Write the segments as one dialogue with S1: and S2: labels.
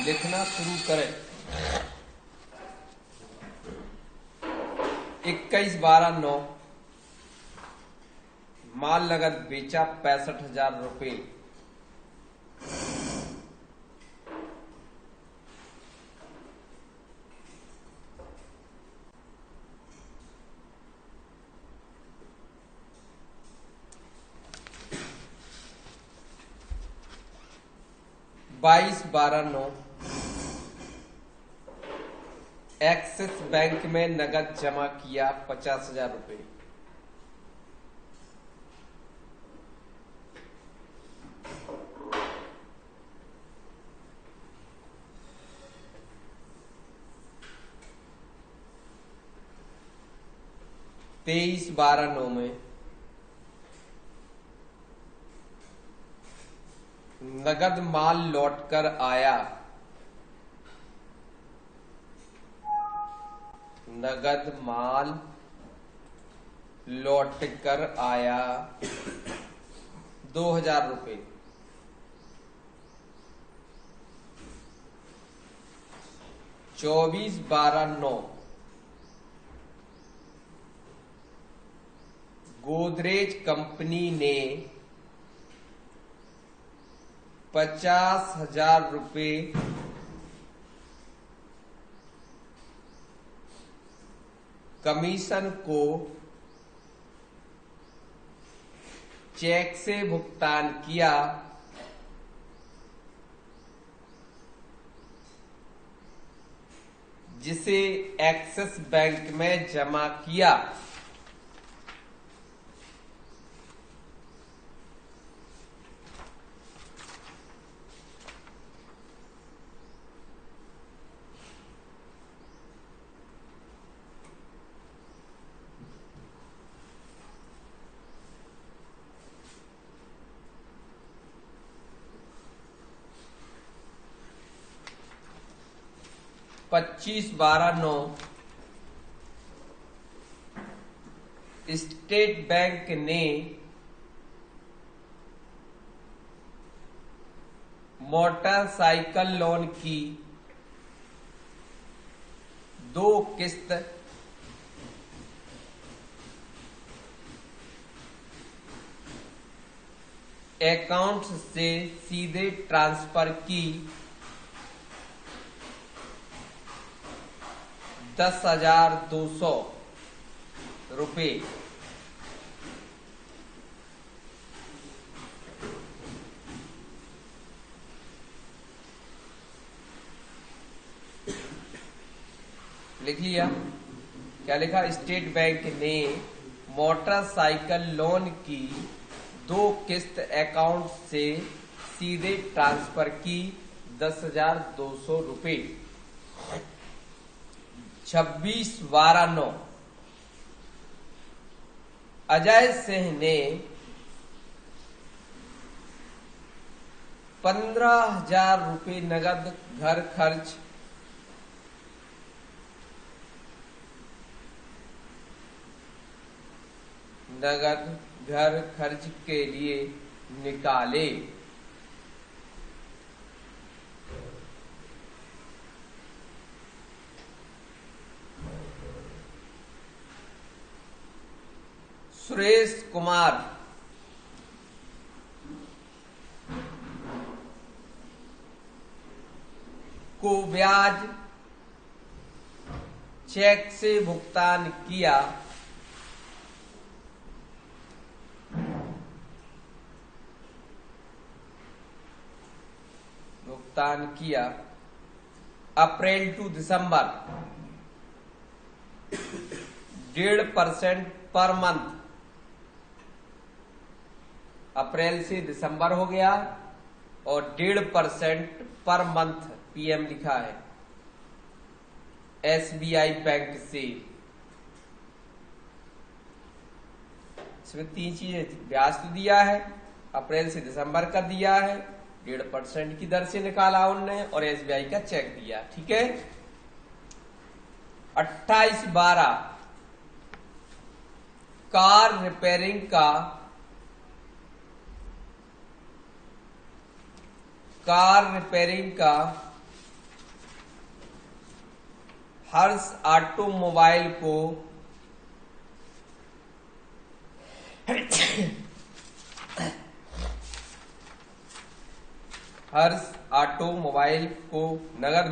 S1: लिखना शुरू करें। 21/12/9 माल नगद बेचा 65,000 रुपये। बाईस 12/9 एक्सिस बैंक में नगद जमा किया 50,000 रुपये। तेईस 12/9 में नगद माल लौटकर आया। नगद माल लौटकर आया 2,000 रुपये। 24/12/9 गोदरेज कंपनी ने 50,000 रुपये कमीशन को चेक से भुगतान किया। जिसे एक्सिस बैंक में जमा किया। पच्चीस 12/9 स्टेट बैंक ने मोटरसाइकिल लोन की 2 किस्त अकाउंट से सीधे ट्रांसफर की 10,200 रुपये। लिख लिया। क्या लिखा? स्टेट बैंक ने मोटरसाइकिल लोन की 2 किस्त अकाउंट से सीधे ट्रांसफर की 10,200 रुपये। 26 12/9 अजय सिंह ने 15,000 रुपये नगद घर खर्च के लिए निकाले। सुरेश कुमार को ब्याज चेक से भुगतान किया। अप्रैल टू दिसंबर 1.5% पर मंथ। अप्रैल से दिसंबर हो गया और 1.5% पर मंथ पीएम लिखा है एसबीआई बैंक से। इसमें 3 चीजें थी। ब्याज तो दिया है, अप्रैल से दिसंबर का दिया है, 1.5% की दर से निकाला उनने, और एसबीआई का चेक दिया। ठीक है। 28 12 कार रिपेयरिंग का हर्ष ऑटोमोबाइल को हर्ष ऑटोमोबाइल को नगद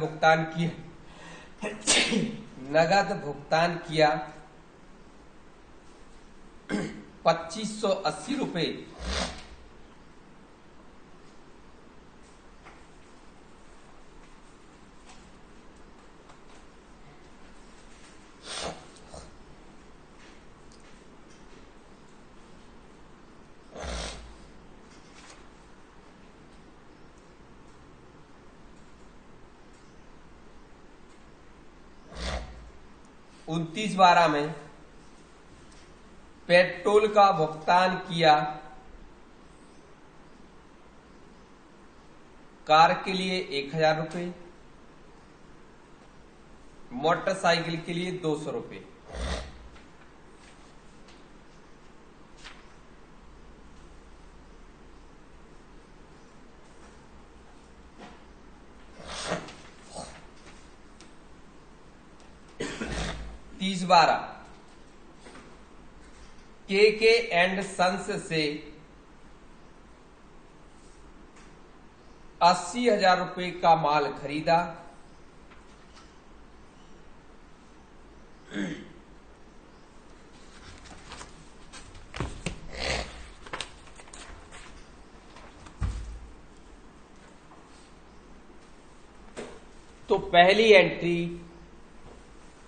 S1: भुगतान किया 2580 रुपये। उनतीस 12 में पेट्रोल का भुगतान किया कार के लिए 1000 रुपये, मोटरसाइकिल के लिए 200 रुपये। तीस 12 के एंड सन्स से 80,000 रुपये का माल खरीदा, तो पहली एंट्री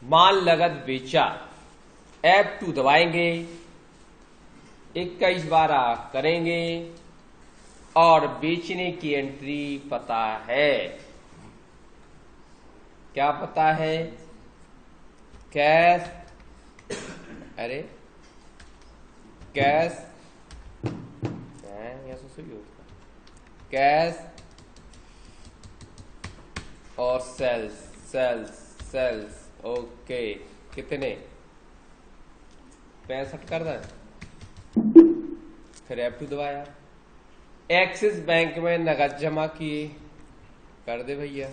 S1: माल नगद बेचा, F2 दबाएंगे, 21/12 करेंगे और बेचने की एंट्री पता है। क्या पता है? कैश, अरे कैश कैश और सेल्स सेल्स सेल्स। ओके, कितने? 65 कर दें। फिर F2 दबाया, एक्सिस बैंक में नगद जमा किए, कर दे भैया,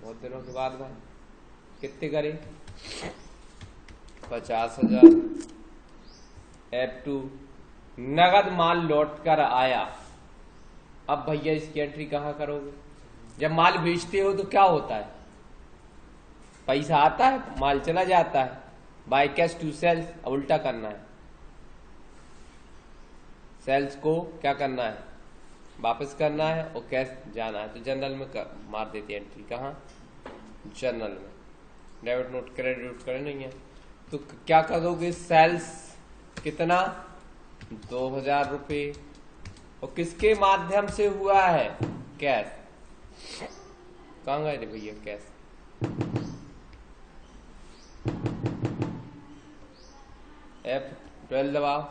S1: बहुत दिनों के बाद भाई। कितने करे? 50,000। F2 नगद माल लौट कर आया। अब भैया इसकी एंट्री कहां करोगे? जब माल बेचते हो तो क्या होता है? पैसा आता है, माल चला जाता है। बाय कैश टू सेल्स, अब उल्टा करना है। सेल्स को क्या करना है? वापस करना है और कैश जाना है। तो जनरल में मार देती है एंट्री। कहाँ? जनरल में। डेबिट नोट क्रेडिट करे नहीं है तो क्या कर दोगे? सेल्स कितना? 2000 रुपये। और किसके माध्यम से हुआ है? कैश। कहाँ गए थे भैया कैश? F12 दबाओ।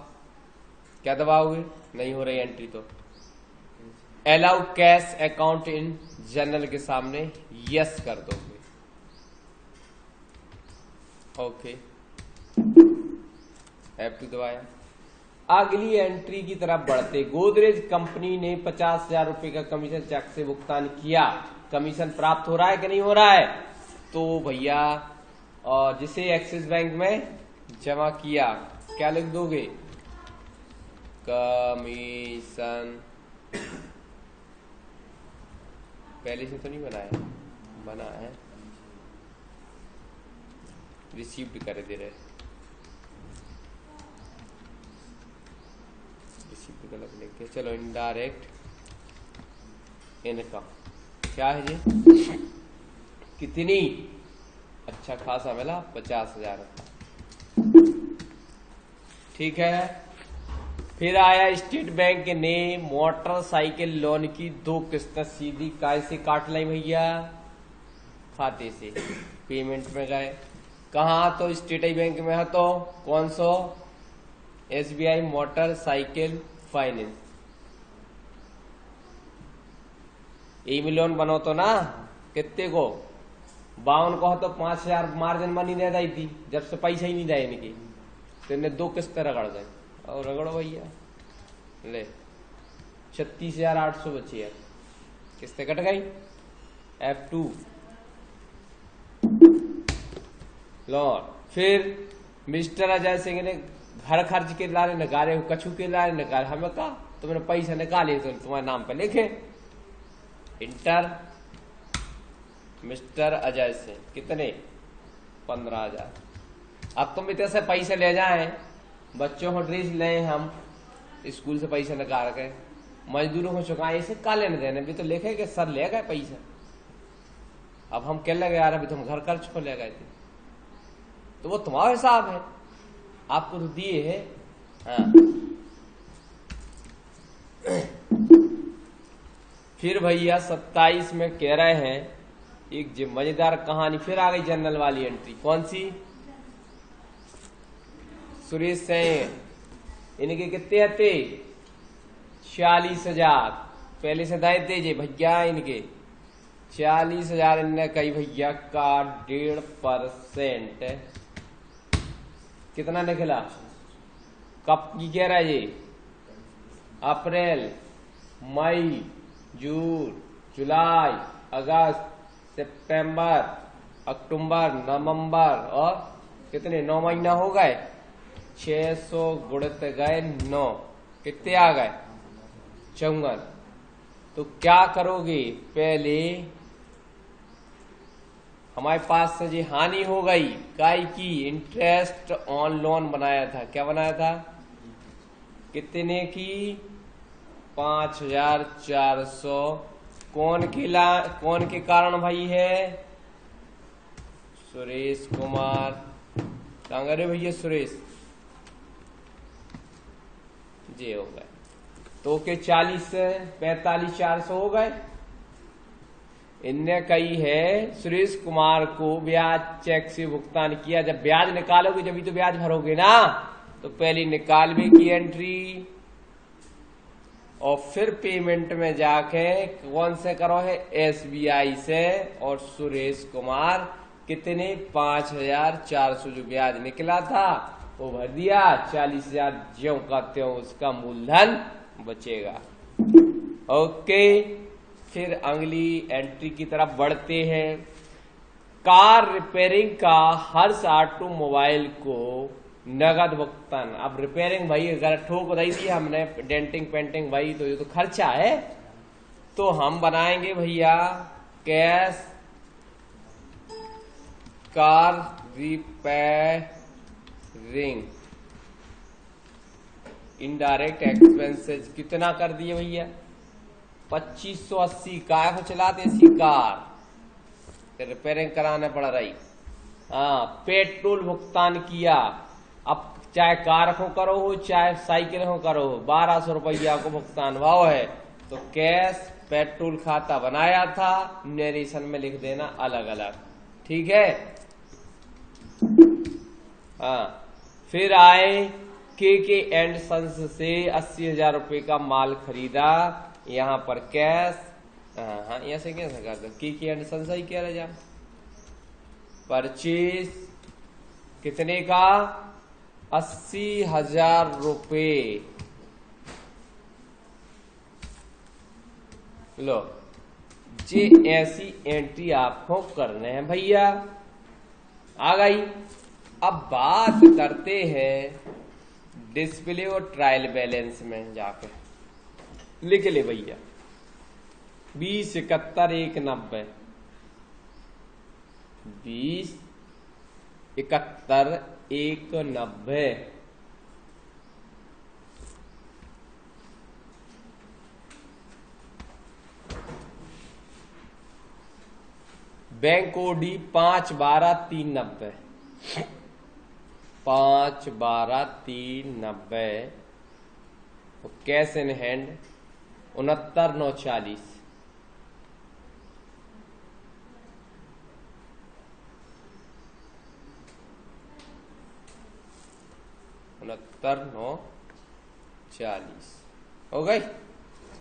S1: क्या दबाओगे? नहीं हो रही एंट्री तो allow cash account in general के सामने यस कर दोगे। ओके, F2 दबाया। अगली एंट्री की तरफ बढ़ते, गोदरेज कंपनी ने 50,000 रुपए का कमीशन चेक से भुगतान किया। कमीशन प्राप्त हो रहा है कि नहीं हो रहा है? तो भैया और जिसे एक्सिस बैंक में जमा किया, क्या लिख दोगे? कमीशन। पहले से तो नहीं बनाया, बना है, रिसीव्ड कर दे रहे, रिसीव्ड गलत लिख के। चलो, इनडायरेक्ट इनकम क्या है जी? कितनी? अच्छा खासा मिला, 50,000। ठीक है। फिर आया स्टेट बैंक ने मोटरसाइकिल लोन की 2 किस्तें सीधी काय से काट लाई भैया? खाते से। पेमेंट में गए कहाँ? तो स्टेट बैंक में है। तो कौन so? SBI motorcycle finance. E loan बनो तो ना, कितने को? 52 को तो 5,000 मार्जिन मनी दे दी थी, जब से पैसा ही नहीं दिया इनकी, तो इन्हें 2 किस्तें रगड़ गए। और रगड़ो भैया, ले 36,800 बची है, किस्तें कट गई। F2 loan. फिर मिस्टर अजय सिंह ने घर खर्च के लारे निकाले, कछु के लारे निकाले। हमें कहा तुमने पैसा निकाले तो तुम्हारे नाम पे लिखे इंटर मिस्टर अजय सिंह, कितने 15,000। अब तुम इतने से पैसे ले जाए, बच्चों को ड्रेस ले, हम स्कूल से पैसे निकाल के मजदूरों को चुकाए, इसे का लेने देने, भी तो लिखे कि सर ले गए पैसा। अब हम कह लगे यार अभी तुम घर खर्च को ले गए थे, तो वो तुम्हारा हिसाब है, आपको तो दिए है। हाँ। फिर भैया 27 में कह रहे हैं एक मजेदार कहानी फिर आ गई, जनरल वाली एंट्री। कौन सी? सुरेश सिंह, इनके कितने थे? 40,000 पहले से दाए थे भैया इनके 40,000। इनने कही भैया का 1.5% कितना निकला? कब की कह रहा है ये? अप्रैल, मई, जून, जुलाई, अगस्त, सितंबर, अक्टूबर, नवंबर और कितने 9 महीना हो गए। 600 गुणित गए 9, कितने आ गए? 54। तो क्या करोगे? पहले हमारे पास से जी हानि हो गई काय की, इंटरेस्ट ऑन लोन बनाया था। क्या बनाया था? कितने की? 5,400। कौन के कारण भाई है? सुरेश कुमार। कहां गए भैया सुरेश जी? हो गए तो के 40 से 45,400 हो गए। इनने कही है सुरेश कुमार को ब्याज चेक से भुगतान किया। जब ब्याज निकालोगे जब तो ब्याज भरोगे ना, तो पहले निकालवे की एंट्री और फिर पेमेंट में जाके कौन से करो है? SBI से। और सुरेश कुमार कितने? 5,400 जो ब्याज निकला था वो भर दिया। 40,000 ज्यों का त्यों उसका मूलधन बचेगा। ओके, फिर अगली एंट्री की तरफ बढ़ते हैं। कार रिपेयरिंग का हर्ष ऑटोमोबाइल को नगद भुगतान। अब रिपेयरिंग भाई अगर ठोक रही थी हमने, डेंटिंग पेंटिंग भाई, तो ये तो खर्चा है, तो हम बनाएंगे भैया cash car repairing indirect expenses. कितना कर दिए भैया? 2580। कार को चलाते इसी कार रिपेयरिंग कराने पड़ रही। हाँ, पेट्रोल भुगतान किया। अब चाहे कार को करो हो चाहे साइकिल को करो हो, 1200 रुपया को भुगतान भाव है। तो कैश पेट्रोल खाता बनाया था, नरेशन में लिख देना अलग अलग, ठीक है। हाँ, फिर आए के एंड सन्स से 80,000 रुपए का माल खरीदा। यहां पर कैश, हाँ यहां से कैसे कर दो, के एंड सन्स ही कह रहे जा। परचेज कितने का? 80,000 रुपए। लो जे ऐसी एंट्री आपको करने हैं भैया। आ गई। अब बात करते हैं डिस्प्ले और ट्रायल बैलेंस में जाके। लिख ले भैया 2071,190 2071,190। Bank OD 5/12/390 5/12/390। Cash in hand 69,940। हो गई।